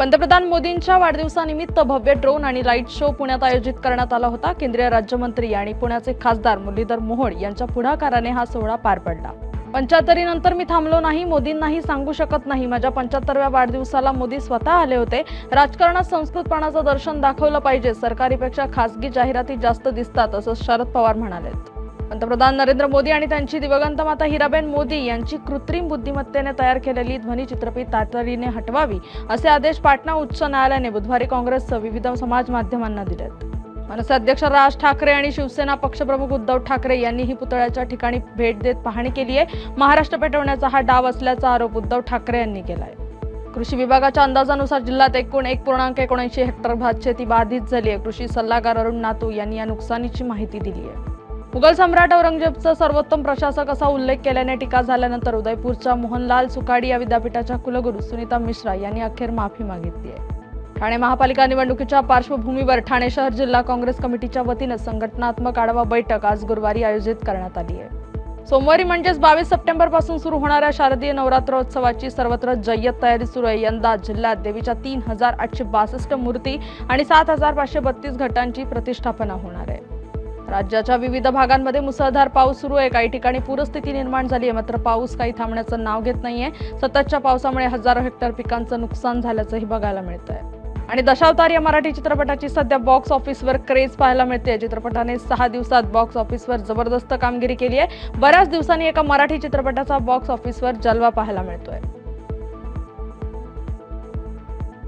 पंतप्रधान मोदींच्या वाढदिवसानिमित्त भव्य ड्रोन आणि लाईट शो पुण्यात आयोजित करण्यात आला होता। केंद्रीय राज्यमंत्री आणि पुण्याचे खासदार मुरलीधर मोहोळ यांच्या पुढाकाराने हा सोहळा पार पडला। 75 नंतर मी थांबलो नाही, मोदींनाही सांगू शकत नाही। माझ्या 75व्या वाढदिवसाला मोदी स्वतः आले होते। राजकारणात संस्कृतपणाचं दर्शन दाखवलं पाहिजे। सरकारीपेक्षा खासगी जाहिराती जास्त दिसतात असं शरद पवार म्हणाले। पंतप्रधान नरेंद्र मोदी आणि त्यांची दिवंगत माता हिराबेन मोदी यांची कृत्रिम बुद्धिमत्तेने तयार केलेली ध्वनिचित्रफीत तातडीने हटवावी असे आदेश पाटणा उच्च न्यायालयाने बुधवारी काँग्रेससह विविध समाज माध्यमांना दिलेत। मनसे अध्यक्ष राज ठाकरे आणि शिवसेना पक्षप्रमुख उद्धव ठाकरे यांनीही पुतळ्याच्या ठिकाणी भेट देत पाहणी केली आहे। महाराष्ट्र पेटवण्याचा हा डाव असल्याचा आरोप उद्धव ठाकरे यांनी केलाय। कृषी विभागाच्या अंदाजानुसार जिल्ह्यात एकूण 1.79 हेक्टर भातशेती बाधित झाली आहे। कृषी सल्लागार अरुण नातू यांनी या नुकसानीची माहिती दिली आहे। मुघल सम्राट औरंगजेबचा सर्वोत्तम प्रशासक असा उल्लेख केल्याने टीका झाल्यानंतर उदयपूरच्या मोहनलाल सुखाडी या विद्यापीठाच्या कुलगुरू सुनीता मिश्रा यांनी अखेर माफी मागितली आहे। ठाणे महापालिका निवडणुकीच्या पार्श्वभूमीवर ठाणे शहर जिल्हा काँग्रेस कमिटीच्या वतीने संघटनात्मक आढावा बैठक आज गुरुवारी आयोजित करण्यात आली आहे। सोमवारी म्हणजेच 22 सप्टेंबर पासून सुरू होणाऱ्या शारदीय नवरात्रोत्सवाची सर्वत्र जय्यत तयारी सुरू आहे। यंदा जिल्ह्यात देवीच्या 3862 मूर्ती आणि 7532 घटांची प्रतिष्ठापना होणार आहे। राज्याच्या विविध भागांमध्ये मुसळधार पाऊस सुरू आहे। काही ठिकाणी पूरस्थिती निर्माण झाली आहे, मात्र पाऊस काही थांबण्याचं नाव घेत नाहीये। सततच्या पावसामुळे हजारो हेक्टर पिकांचं नुकसान झाल्याचंही बघायला मिळतंय। आणि दशावतार या मराठी चित्रपटाची सध्या बॉक्स ऑफिसवर क्रेज पाहायला मिळते। चित्रपटाने 6 दिवसात बॉक्स ऑफिसवर जबरदस्त कामगिरी केली आहे। बऱ्याच दिवसांनी एका मराठी चित्रपटाचा बॉक्स ऑफिसवर जलवा पाहायला मिळतोय।